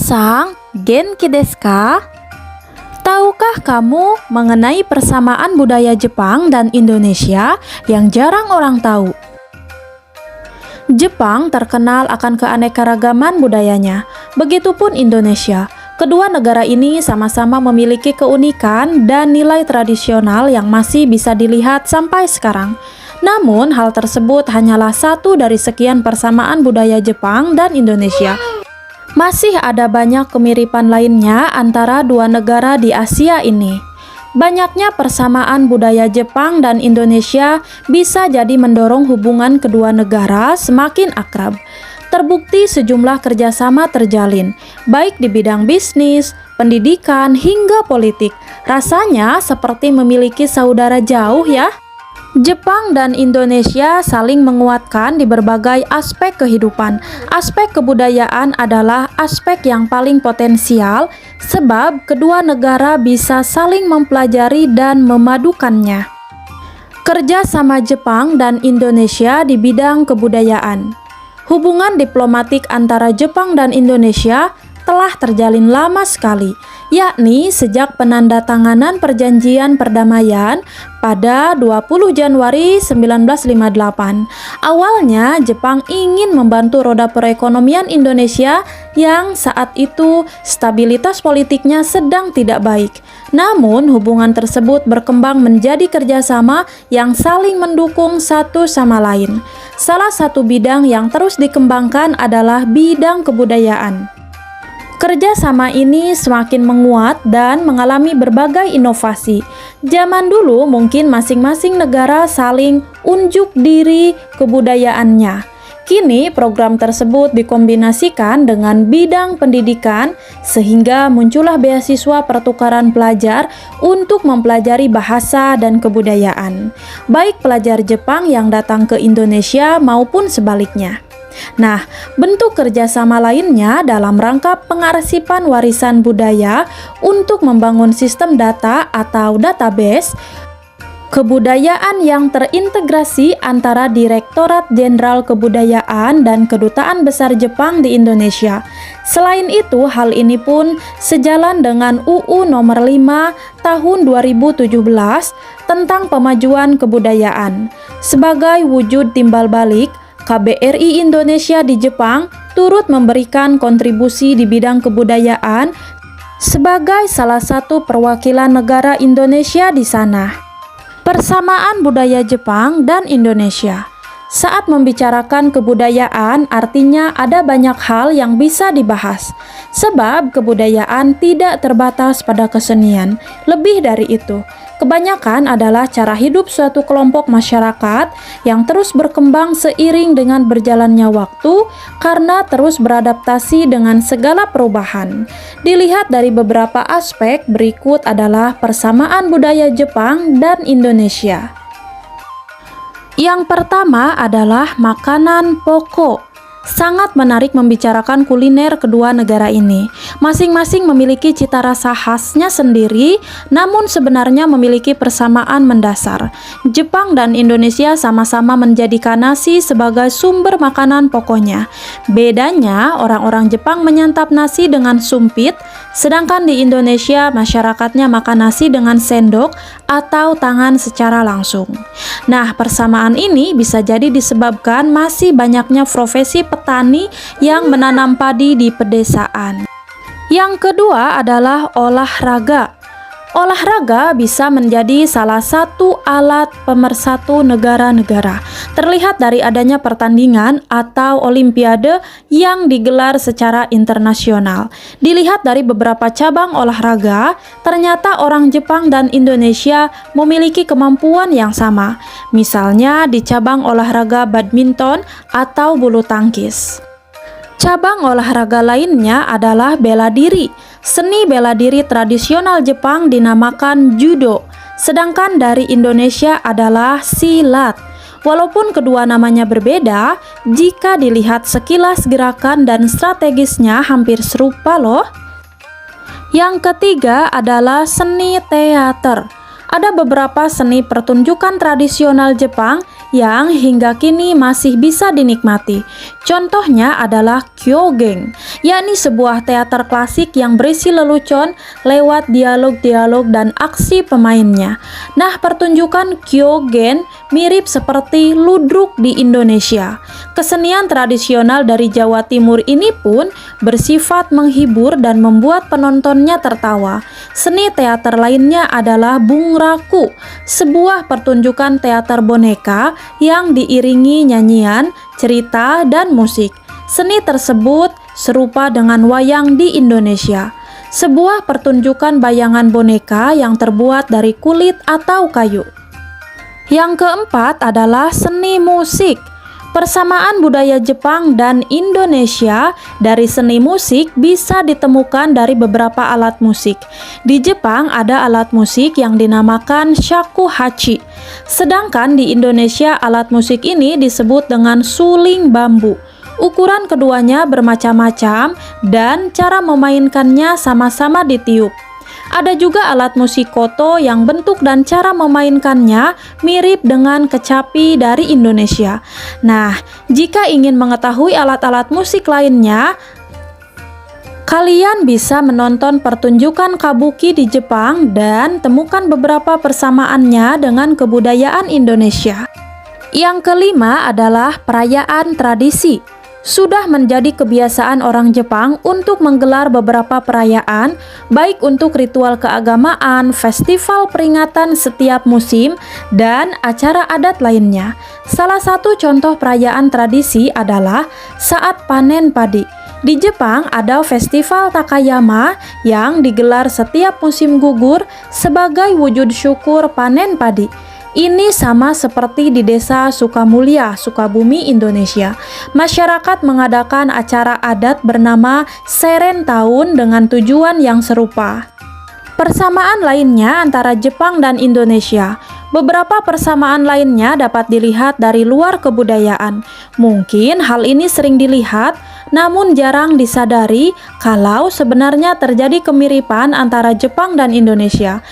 Minasan, genki desu ka? Tahukah kamu mengenai persamaan budaya Jepang dan Indonesia yang jarang orang tahu? Jepang terkenal akan keanekaragaman budayanya, begitupun Indonesia. Kedua negara ini sama-sama memiliki keunikan dan nilai tradisional yang masih bisa dilihat sampai sekarang. Namun, hal tersebut hanyalah satu dari sekian persamaan budaya Jepang dan Indonesia. Masih ada banyak kemiripan lainnya antara dua negara di Asia ini. Banyaknya persamaan budaya Jepang dan Indonesia bisa jadi mendorong hubungan kedua negara semakin akrab. Terbukti sejumlah kerjasama terjalin, baik di bidang bisnis, pendidikan, hingga politik. Rasanya seperti memiliki saudara jauh ya. Jepang dan Indonesia saling menguatkan di berbagai aspek kehidupan. Aspek kebudayaan adalah aspek yang paling potensial, sebab kedua negara bisa saling mempelajari dan memadukannya. Kerja sama Jepang dan Indonesia di bidang kebudayaan. Hubungan diplomatik antara Jepang dan Indonesia telah terjalin lama sekali, yakni sejak penandatanganan perjanjian perdamaian pada 20 Januari 1958. Awalnya Jepang ingin membantu roda perekonomian Indonesia yang saat itu stabilitas politiknya sedang tidak baik. Namun hubungan tersebut berkembang menjadi kerjasama yang saling mendukung satu sama lain. Salah satu bidang yang terus dikembangkan adalah bidang kebudayaan. Kerjasama ini semakin menguat dan mengalami berbagai inovasi. Zaman dulu mungkin masing-masing negara saling unjuk diri kebudayaannya. Kini program tersebut dikombinasikan dengan bidang pendidikan sehingga muncullah beasiswa pertukaran pelajar untuk mempelajari bahasa dan kebudayaan, baik pelajar Jepang yang datang ke Indonesia maupun sebaliknya. Nah, bentuk kerjasama lainnya dalam rangka pengarsipan warisan budaya untuk membangun sistem data atau database kebudayaan yang terintegrasi antara Direktorat Jenderal Kebudayaan dan Kedutaan Besar Jepang di Indonesia. Selain itu, hal ini pun sejalan dengan UU Nomor 5 Tahun 2017 tentang Pemajuan Kebudayaan. Sebagai wujud timbal balik, KBRI Indonesia di Jepang turut memberikan kontribusi di bidang kebudayaan sebagai salah satu perwakilan negara Indonesia di sana. Persamaan budaya Jepang dan Indonesia. Saat membicarakan kebudayaan, artinya ada banyak hal yang bisa dibahas. Sebab kebudayaan tidak terbatas pada kesenian. Lebih dari itu, kebanyakan adalah cara hidup suatu kelompok masyarakat yang terus berkembang seiring dengan berjalannya waktu karena terus beradaptasi dengan segala perubahan. Dilihat dari beberapa aspek, berikut adalah persamaan budaya Jepang dan Indonesia. Yang pertama adalah makanan pokok. Sangat menarik membicarakan kuliner kedua negara ini. Masing-masing memiliki cita rasa khasnya sendiri, namun sebenarnya memiliki persamaan mendasar. Jepang dan Indonesia sama-sama menjadikan nasi sebagai sumber makanan pokoknya. Bedanya, orang-orang Jepang menyantap nasi dengan sumpit, sedangkan di Indonesia masyarakatnya makan nasi dengan sendok atau tangan secara langsung. Nah, persamaan ini bisa jadi disebabkan masih banyaknya profesi petani yang menanam padi di pedesaan. Yang kedua adalah olahraga. Olahraga bisa menjadi salah satu alat pemersatu negara-negara. Terlihat dari adanya pertandingan atau olimpiade yang digelar secara internasional. Dilihat dari beberapa cabang olahraga, ternyata orang Jepang dan Indonesia memiliki kemampuan yang sama. Misalnya di cabang olahraga badminton atau bulu tangkis. Cabang olahraga lainnya adalah bela diri. Seni bela diri tradisional Jepang dinamakan judo, sedangkan dari Indonesia adalah silat. Walaupun kedua namanya berbeda, jika dilihat sekilas gerakan dan strategisnya hampir serupa loh. Yang ketiga adalah seni teater. ada beberapa seni pertunjukan tradisional Jepang yang hingga kini masih bisa dinikmati. Contohnya adalah Kyogen, yakni sebuah teater klasik yang berisi lelucon lewat dialog-dialog dan aksi pemainnya. Nah, pertunjukan Kyogen mirip seperti ludruk di Indonesia. Kesenian tradisional dari Jawa Timur ini pun bersifat menghibur dan membuat penontonnya tertawa. Seni teater lainnya adalah Bungraku, sebuah pertunjukan teater boneka yang diiringi nyanyian, cerita, dan musik. Seni tersebut serupa dengan wayang di Indonesia, sebuah pertunjukan bayangan boneka yang terbuat dari kulit atau kayu. Yang keempat adalah seni musik. Persamaan budaya Jepang dan Indonesia dari seni musik bisa ditemukan dari beberapa alat musik. Di Jepang ada alat musik yang dinamakan shakuhachi. Sedangkan di Indonesia alat musik ini disebut dengan suling bambu. Ukuran keduanya bermacam-macam dan cara memainkannya sama-sama ditiup. Ada juga alat musik koto yang bentuk dan cara memainkannya mirip dengan kecapi dari Indonesia. Nah, jika ingin mengetahui alat-alat musik lainnya, kalian bisa menonton pertunjukan kabuki di Jepang dan temukan beberapa persamaannya dengan kebudayaan Indonesia. Yang kelima adalah perayaan tradisi. Sudah menjadi kebiasaan orang Jepang untuk menggelar beberapa perayaan, baik untuk ritual keagamaan, festival peringatan setiap musim, dan acara adat lainnya. Salah satu contoh perayaan tradisi adalah saat panen padi. Di Jepang ada festival Takayama yang digelar setiap musim gugur sebagai wujud syukur panen padi. Ini sama seperti di desa Sukamulya, Sukabumi, Indonesia. Masyarakat mengadakan acara adat bernama Seren Tahun dengan tujuan yang serupa. Persamaan lainnya antara Jepang dan Indonesia. Beberapa persamaan lainnya dapat dilihat dari luar kebudayaan. Mungkin hal ini sering dilihat, namun jarang disadari kalau sebenarnya terjadi kemiripan antara Jepang dan Indonesia.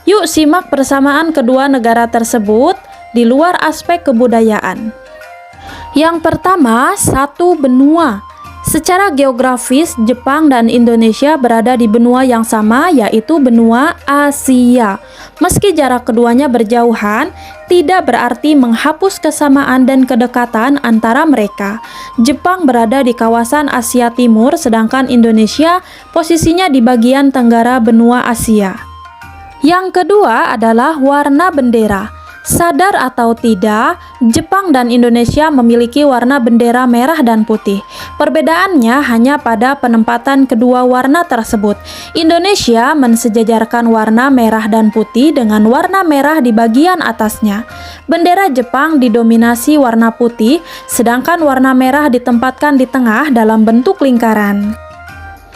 Yuk simak persamaan kedua negara tersebut di luar aspek kebudayaan. Yang pertama, satu benua. Secara geografis, Jepang dan Indonesia berada di benua yang sama, yaitu benua Asia. Meski jarak keduanya berjauhan, tidak berarti menghapus kesamaan dan kedekatan antara mereka. Jepang berada di kawasan Asia Timur, sedangkan Indonesia posisinya di bagian tenggara benua Asia. Yang kedua adalah warna bendera. Sadar atau tidak, Jepang dan Indonesia memiliki warna bendera merah dan putih. Perbedaannya hanya pada penempatan kedua warna tersebut. Indonesia mensejajarkan warna merah dan putih dengan warna merah di bagian atasnya. Bendera Jepang didominasi warna putih, sedangkan warna merah ditempatkan di tengah dalam bentuk lingkaran.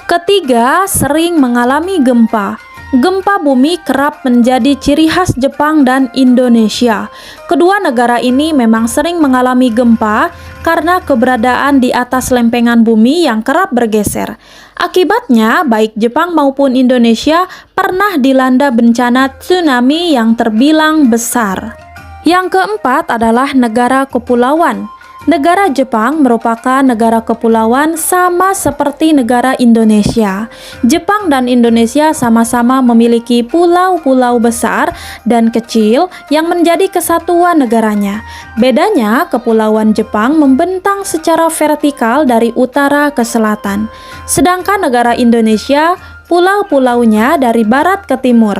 Ketiga, sering mengalami gempa. Gempa bumi kerap menjadi ciri khas Jepang dan Indonesia. Kedua negara ini memang sering mengalami gempa karena keberadaan di atas lempengan bumi yang kerap bergeser. Akibatnya, baik Jepang maupun Indonesia pernah dilanda bencana tsunami yang terbilang besar. Yang keempat adalah negara kepulauan. Negara Jepang merupakan negara kepulauan sama seperti negara Indonesia. Jepang dan Indonesia sama-sama memiliki pulau-pulau besar dan kecil yang menjadi kesatuan negaranya. Bedanya, kepulauan Jepang membentang secara vertikal dari utara ke selatan, sedangkan negara Indonesia pulau-pulaunya dari barat ke timur.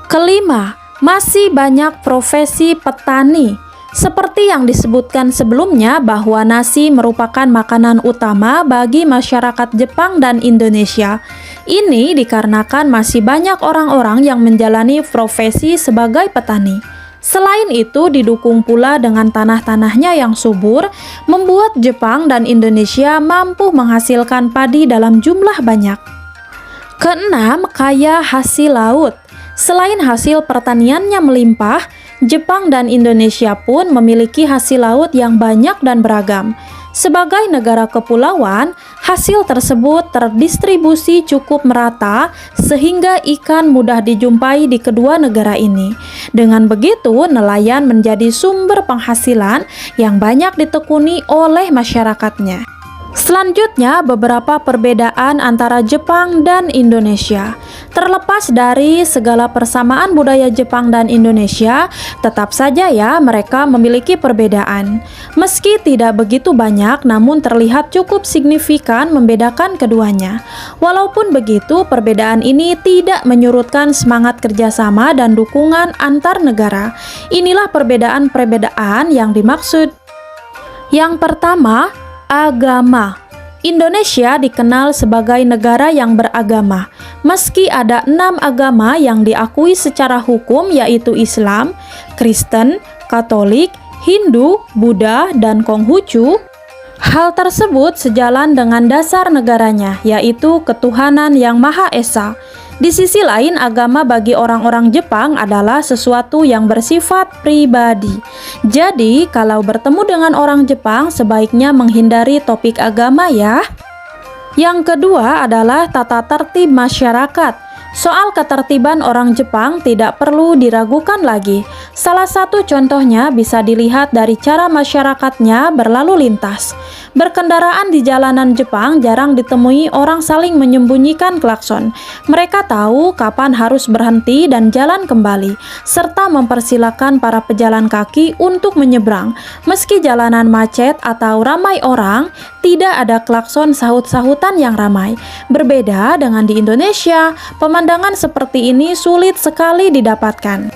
Kelima, masih banyak profesi petani. Seperti yang disebutkan sebelumnya bahwa nasi merupakan makanan utama bagi masyarakat Jepang dan Indonesia. Ini dikarenakan masih banyak orang-orang yang menjalani profesi sebagai petani. Selain itu, didukung pula dengan tanah-tanahnya yang subur, membuat Jepang dan Indonesia mampu menghasilkan padi dalam jumlah banyak. Keenam, kaya hasil laut. Selain hasil pertaniannya melimpah, Jepang dan Indonesia pun memiliki hasil laut yang banyak dan beragam. Sebagai negara kepulauan, hasil tersebut terdistribusi cukup merata sehingga ikan mudah dijumpai di kedua negara ini. Dengan begitu, nelayan menjadi sumber penghasilan yang banyak ditekuni oleh masyarakatnya. Selanjutnya, beberapa perbedaan antara Jepang dan Indonesia. Terlepas dari segala persamaan budaya Jepang dan Indonesia, tetap saja ya mereka memiliki perbedaan. Meski tidak begitu banyak, namun terlihat cukup signifikan membedakan keduanya. Walaupun begitu, perbedaan ini tidak menyurutkan semangat kerjasama dan dukungan antar negara. Inilah perbedaan-perbedaan yang dimaksud. Yang pertama, agama. Indonesia dikenal sebagai negara yang beragama. Meski ada 6 agama yang diakui secara hukum, yaitu Islam, Kristen, Katolik, Hindu, Buddha, dan Konghucu, hal tersebut sejalan dengan dasar negaranya, yaitu ketuhanan yang Maha Esa. Di sisi lain, agama bagi orang-orang Jepang adalah sesuatu yang bersifat pribadi. Jadi, kalau bertemu dengan orang Jepang, sebaiknya menghindari topik agama ya. Yang kedua adalah tata tertib masyarakat. Soal ketertiban orang Jepang tidak perlu diragukan lagi. Salah satu contohnya bisa dilihat dari cara masyarakatnya berlalu lintas. Berkendaraan di jalanan Jepang jarang ditemui orang saling menyembunyikan klakson. Mereka tahu kapan harus berhenti dan jalan kembali, serta mempersilahkan para pejalan kaki untuk menyeberang. Meski jalanan macet atau ramai orang, tidak ada klakson sahut-sahutan yang ramai. Berbeda dengan di Indonesia, pemandangan seperti ini sulit sekali didapatkan.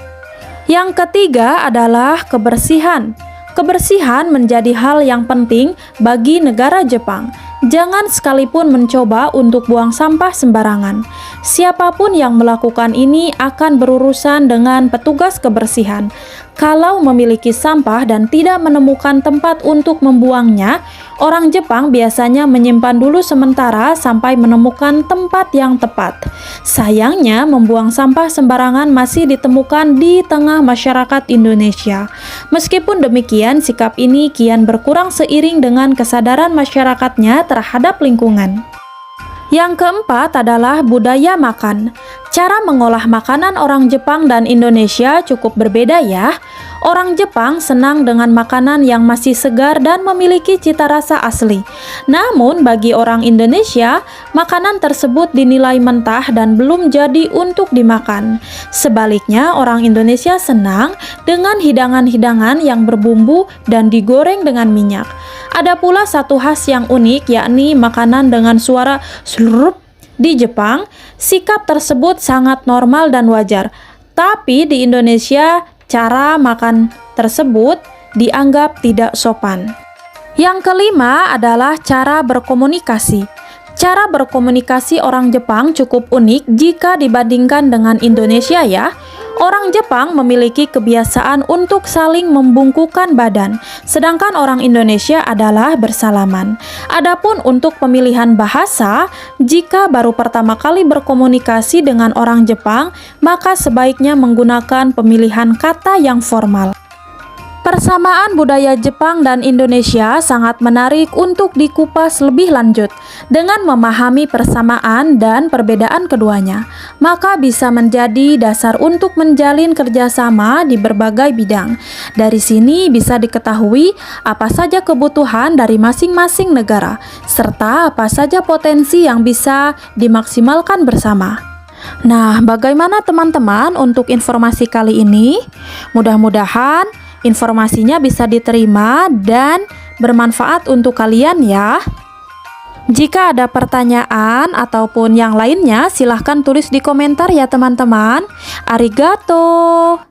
Yang ketiga adalah kebersihan. Kebersihan menjadi hal yang penting bagi negara Jepang. Jangan sekalipun mencoba untuk buang sampah sembarangan. Siapapun yang melakukan ini akan berurusan dengan petugas kebersihan. Kalau memiliki sampah dan tidak menemukan tempat untuk membuangnya, orang Jepang biasanya menyimpan dulu sementara sampai menemukan tempat yang tepat. Sayangnya, membuang sampah sembarangan masih ditemukan di tengah masyarakat Indonesia. Meskipun demikian, sikap ini kian berkurang seiring dengan kesadaran masyarakatnya terhadap lingkungan. Yang keempat adalah budaya makan. Cara mengolah makanan orang Jepang dan Indonesia cukup berbeda ya. Orang Jepang senang dengan makanan yang masih segar dan memiliki cita rasa asli. Namun bagi orang Indonesia, makanan tersebut dinilai mentah dan belum jadi untuk dimakan. Sebaliknya, orang Indonesia senang dengan hidangan-hidangan yang berbumbu dan digoreng dengan minyak. Ada pula satu khas yang unik, yakni makanan dengan suara slurp. Di Jepang, sikap tersebut sangat normal dan wajar. Tapi di Indonesia, cara makan tersebut dianggap tidak sopan. Yang kelima adalah cara berkomunikasi. Cara berkomunikasi orang Jepang cukup unik jika dibandingkan dengan Indonesia ya. Orang Jepang memiliki kebiasaan untuk saling membungkukkan badan, sedangkan orang Indonesia adalah bersalaman. Adapun untuk pemilihan bahasa, jika baru pertama kali berkomunikasi dengan orang Jepang, maka sebaiknya menggunakan pemilihan kata yang formal. Persamaan budaya Jepang dan Indonesia sangat menarik untuk dikupas lebih lanjut. Dengan memahami persamaan dan perbedaan keduanya, maka bisa menjadi dasar untuk menjalin kerjasama di berbagai bidang. Dari sini bisa diketahui apa saja kebutuhan dari masing-masing negara, serta apa saja potensi yang bisa dimaksimalkan bersama. Nah, bagaimana teman-teman untuk informasi kali ini? Mudah-mudahan informasinya bisa diterima dan bermanfaat untuk kalian ya. Jika ada pertanyaan ataupun yang lainnya, silahkan tulis di komentar ya teman-teman. Arigato.